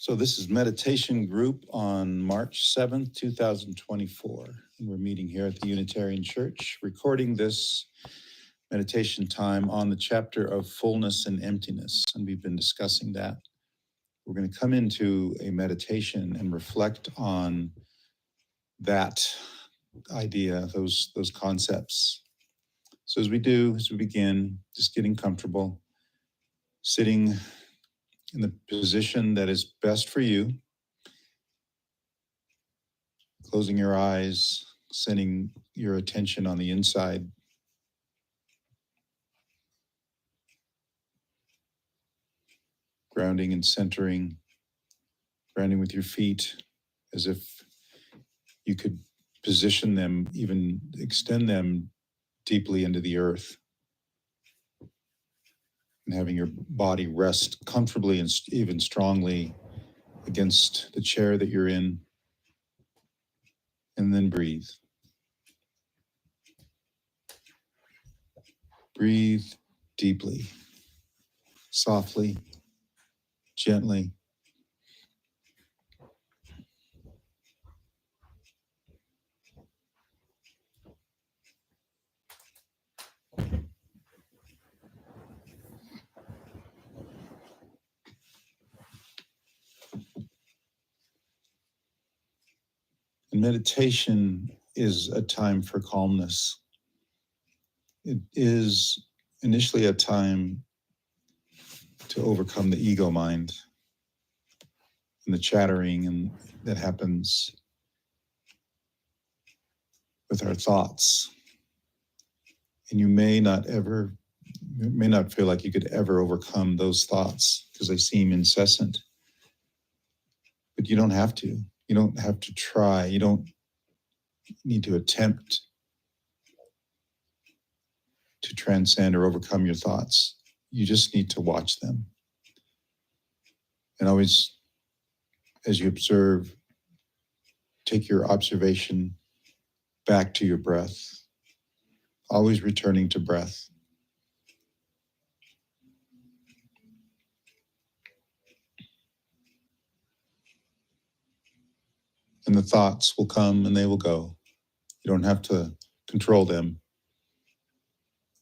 So this is meditation group on March 7th, 2024. And we're meeting here at the Unitarian Church, recording this meditation time on the chapter of fullness and emptiness. And we've been discussing that. We're going to come into a meditation and reflect on that idea, those concepts. So as we begin, just getting comfortable, sitting in the position that is best for you, closing your eyes, sending your attention on the inside. Grounding and centering, grounding with your feet as if you could position them, even extend them deeply into the earth. And having your body rest comfortably and even strongly against the chair that you're in. And then breathe. Breathe deeply, softly, gently. And meditation is a time for calmness. It is initially a time to overcome the ego mind and the chattering and that happens with our thoughts. And you may not feel like you could ever overcome those thoughts because they seem incessant. But you don't have to. You don't have to try. You don't need to attempt to transcend or overcome your thoughts. You just need to watch them. And always, as you observe, take your observation back to your breath, always returning to breath. And the thoughts will come and they will go. You don't have to control them.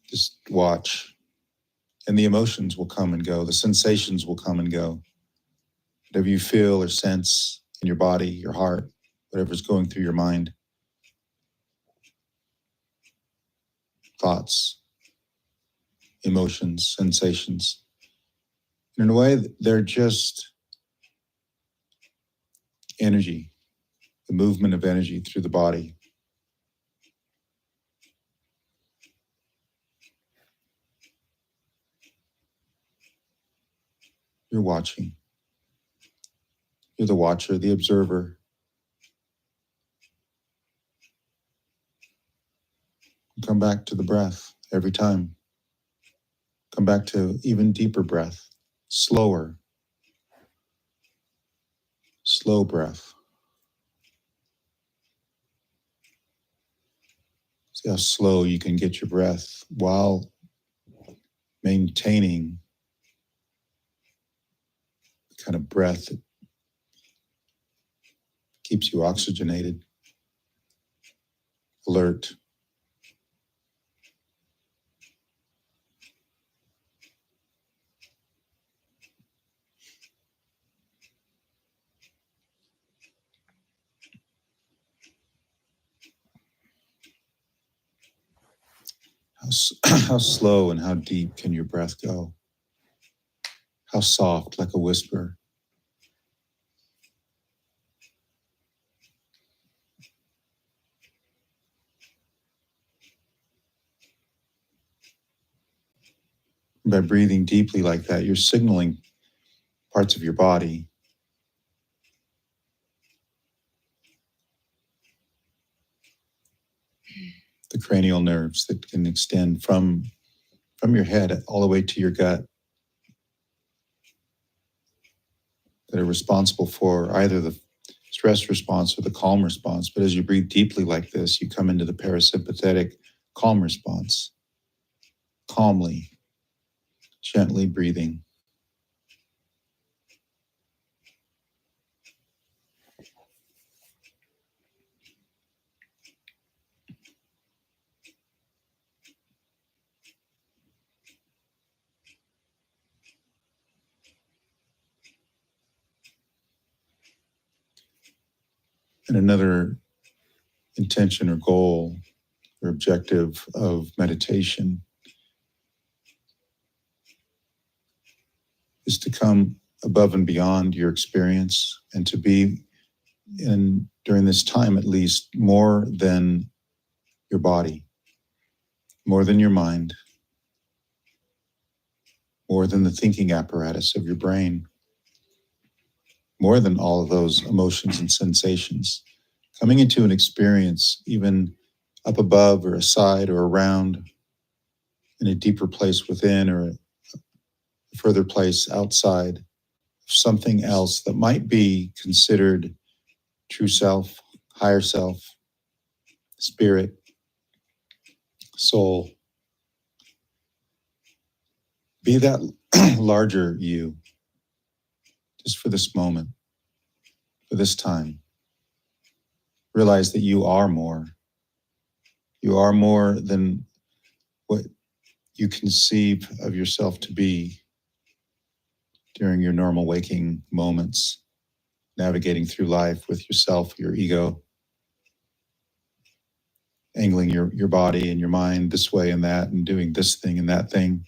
Just watch. And the emotions will come and go. The sensations will come and go. Whatever you feel or sense in your body, your heart, whatever's going through your mind. Thoughts, emotions, sensations. And in a way, they're just energy, the movement of energy through the body. You're watching. You're the watcher, the observer. Come back to the breath every time. Come back to even deeper breath, slower, slow breath. See how slow you can get your breath while maintaining the kind of breath that keeps you oxygenated, alert. How slow and how deep can your breath go? How soft, like a whisper. By breathing deeply like that, you're signaling parts of your body. The cranial nerves that can extend from your head all the way to your gut, that are responsible for either the stress response or the calm response. But as you breathe deeply like this, you come into the parasympathetic calm response, calmly, gently breathing. And another intention or goal or objective of meditation is to come above and beyond your experience and to be in, during this time at least, more than your body, more than your mind, more than the thinking apparatus of your brain, more than all of those emotions and sensations. Coming into an experience even up above or aside or around, in a deeper place within or a further place outside of something else that might be considered true self, higher self, spirit, soul. Be that larger you, just for this moment, for this time. Realize that you are more. You are more than what you conceive of yourself to be during your normal waking moments, navigating through life with yourself, your ego, angling your body and your mind this way and that, and doing this thing and that thing.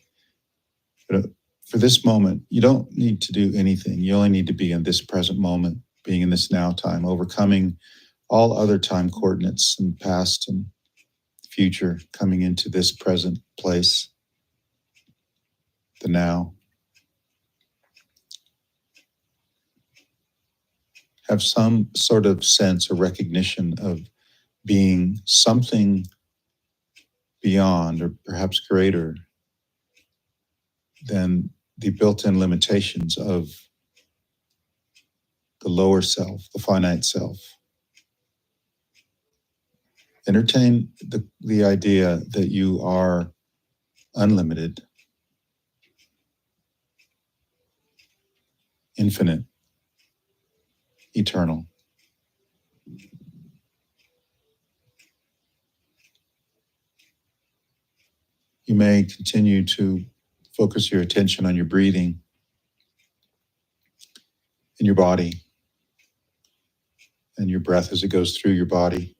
But for this moment, you don't need to do anything. You only need to be in this present moment, being in this now time, overcoming all other time coordinates and past and future, coming into this present place, the now. Have some sort of sense or recognition of being something beyond or perhaps greater than the built-in limitations of the lower self, the finite self. Entertain the idea that you are unlimited, infinite, eternal. You may continue to focus your attention on your breathing in your body and your breath as it goes through your body.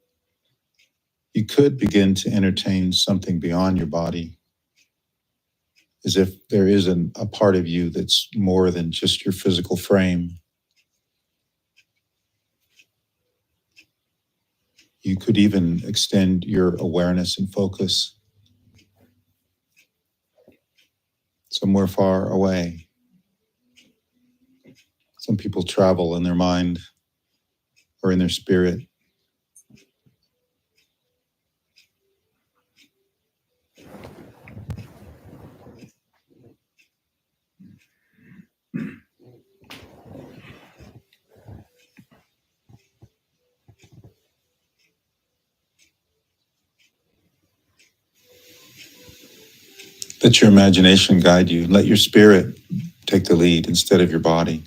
You could begin to entertain something beyond your body, as if there is a part of you that's more than just your physical frame. You could even extend your awareness and focus somewhere far away. Some people travel in their mind or in their spirit. Let your imagination guide you. Let your spirit take the lead instead of your body.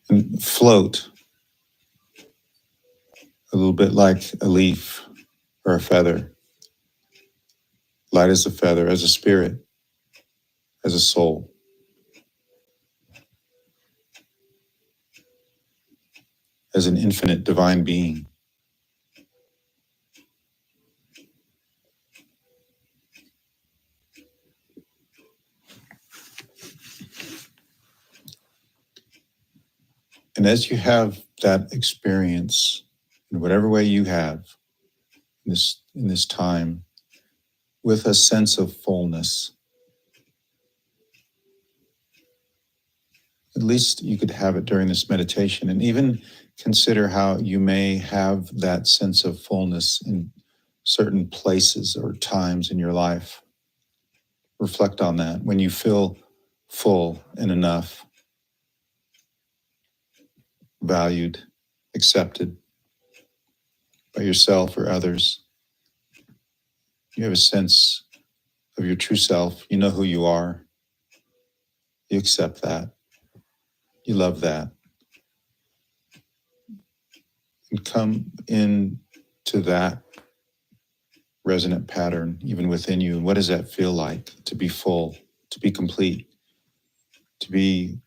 And float a little bit like a leaf or a feather. Light as a feather, as a spirit, as a soul. As an infinite divine being. And as you have that experience, in whatever way you have in this time, with a sense of fullness, at least you could have it during this meditation, and even consider how you may have that sense of fullness in certain places or times in your life. Reflect on that when you feel full and enough, valued, accepted by yourself or others. You have a sense of your true self. You know who you are. You accept that. You love that. And come into that resonant pattern, even within you. And what does that feel like to be full, to be complete, to be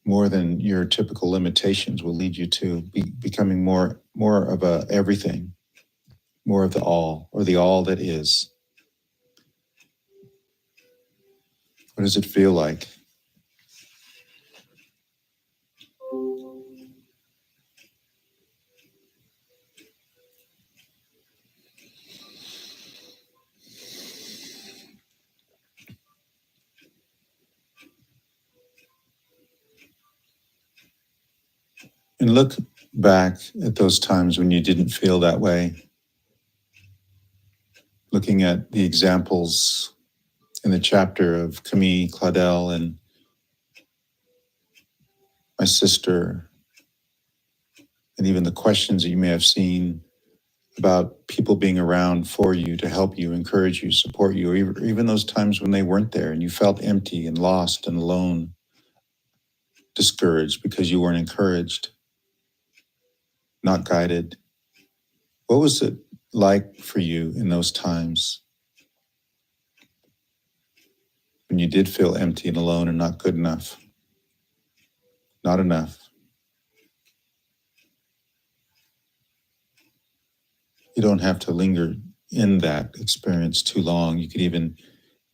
more than your typical limitations will lead you to becoming more of a everything, more of the all, or the all that is. What does it feel like? And look back at those times when you didn't feel that way, looking at the examples in the chapter of Camille Claudel and my sister, and even the questions that you may have seen about people being around for you, to help you, encourage you, support you, or even those times when they weren't there and you felt empty and lost and alone, discouraged because you weren't encouraged, not guided. What was it like for you in those times when you did feel empty and alone and not good enough, not enough? You don't have to linger in that experience too long. You could even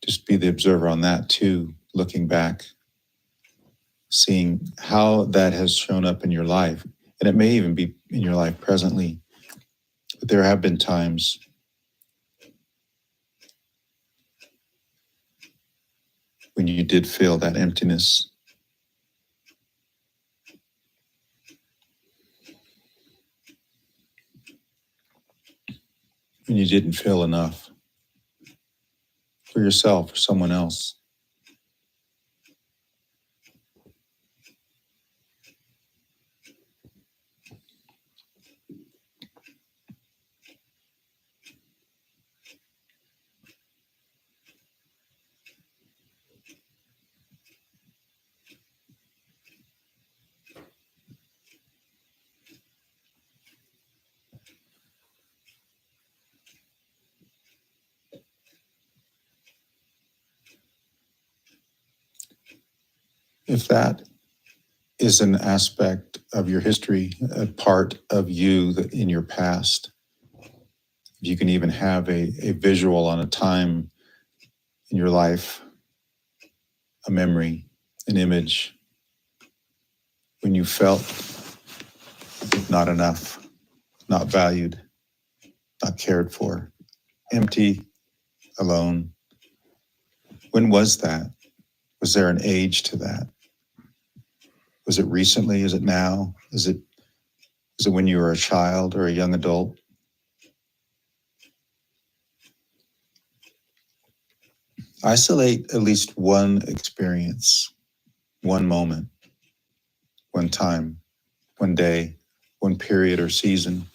just be the observer on that too, looking back, seeing how that has shown up in your life. And it may even be in your life presently, but there have been times when you did feel that emptiness. When you didn't feel enough for yourself or someone else. If that is an aspect of your history, a part of you that in your past, you can even have a visual on a time in your life, a memory, an image, when you felt not enough, not valued, not cared for, empty, alone. When was that? Was there an age to that? Was it recently? Is it now? Is it when you were a child or a young adult? Isolate at least one experience, one moment, one time, one day, one period or season.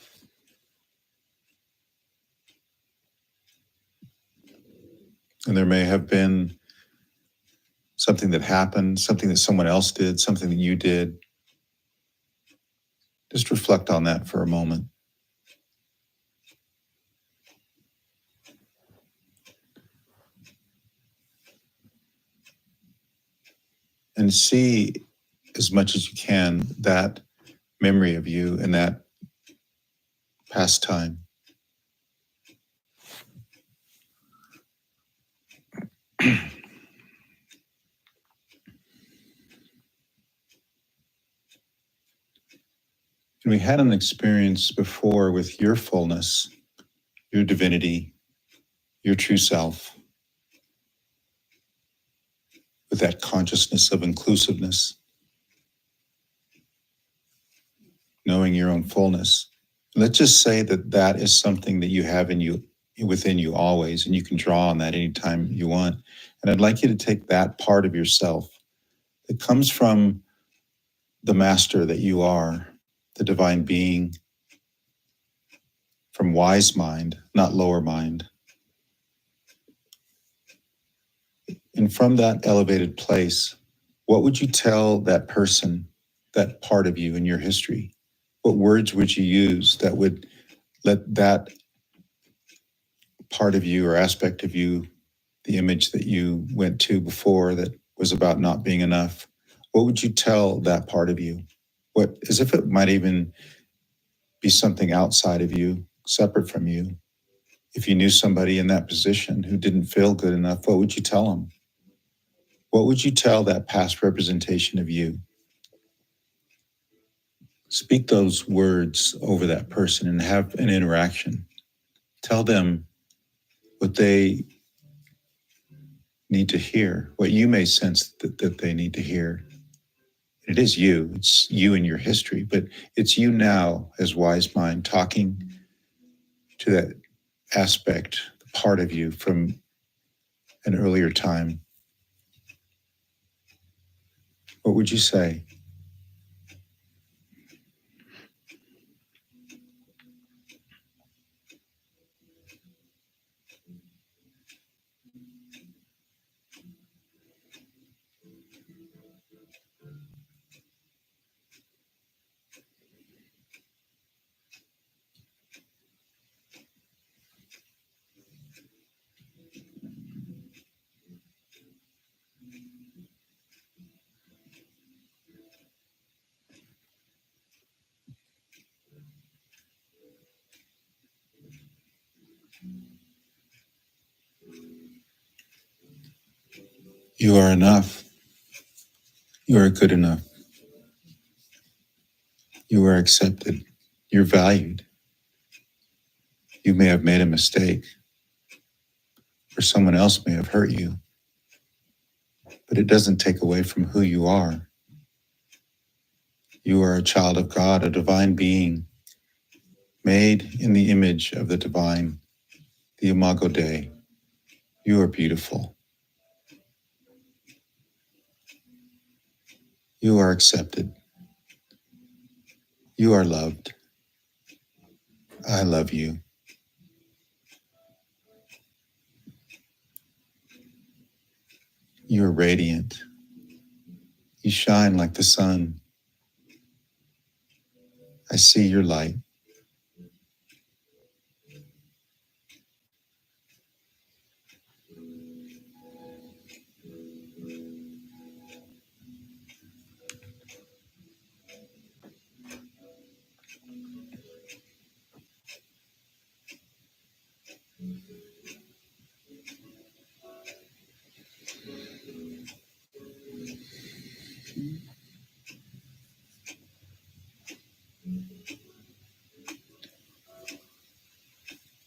And there may have been something that happened, something that someone else did, something that you did. Just reflect on that for a moment. And see as much as you can that memory of you and that past time. And we had an experience before with your fullness, your divinity, your true self, with that consciousness of inclusiveness, knowing your own fullness. Let's just say that that is something that you have in you, within you always, and you can draw on that anytime you want. And I'd like you to take that part of yourself that comes from the master that you are, the divine being, from wise mind, not lower mind. And from that elevated place, what would you tell that person, that part of you in your history? What words would you use that would let that part of you or aspect of you, the image that you went to before that was about not being enough? what would you tell that part of you? What, as if it might even be something outside of you, separate from you. If you knew somebody in that position who didn't feel good enough, what would you tell them? What would you tell that past representation of you? Speak those words over that person and have an interaction. Tell them what they need to hear, what you may sense that they need to hear. It is you, it's you in your history, but it's you now as wise mind talking to that aspect, part of you from an earlier time. What would you say? You are enough. You are good enough. You are accepted. You're valued. You may have made a mistake, or someone else may have hurt you, but it doesn't take away from who you are. You are a child of God, a divine being, made in the image of the divine, the Imago Dei. You are beautiful. You are accepted. You are loved. I love you. You are radiant. You shine like the sun. I see your light.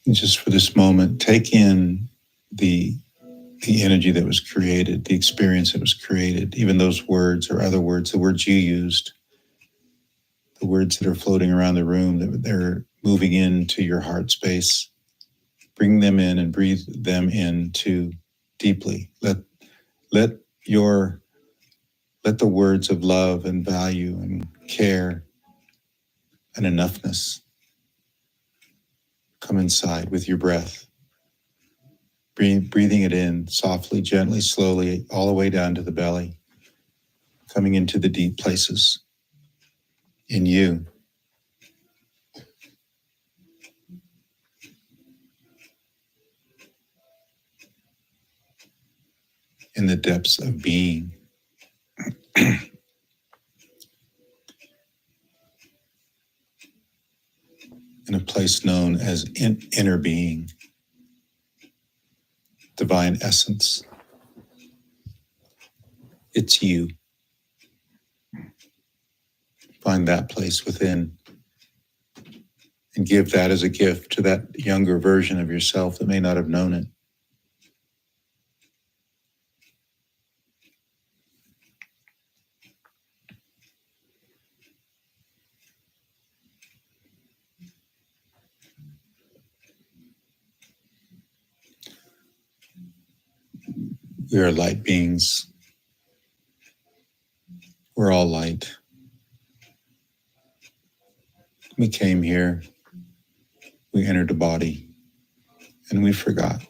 And just for this moment, take in the energy that was created, the experience that was created, even those words or other words, the words you used, the words that are floating around the room, that they're moving into your heart space. Bring them in and breathe them into deeply. Let your let the words of love and value and care and enoughness come inside with your breath. Breathing it in softly, gently, slowly, all the way down to the belly, coming into the deep places in you. In the depths of being. In a place known as inner being, divine essence. It's you. Find that place within and give that as a gift to that younger version of yourself that may not have known it. We are light beings. We're all light. We came here, we entered a body, and we forgot.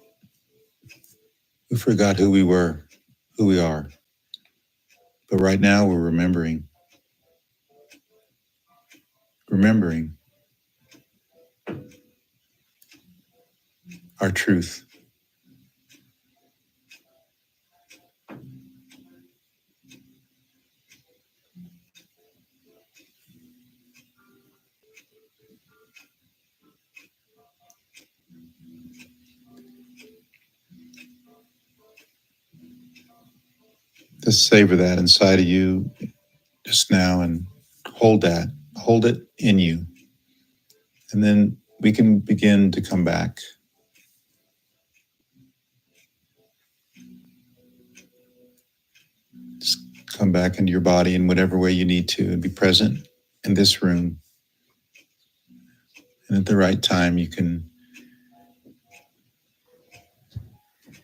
We forgot who we were, who we are. But right now we're remembering our truth. Just savor that inside of you just now and hold that. Hold it in you. And then we can begin to come back. Just come back into your body in whatever way you need to and be present in this room. And at the right time, you can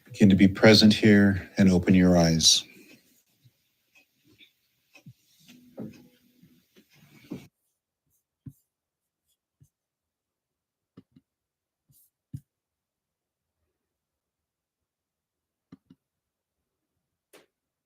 begin to be present here and open your eyes.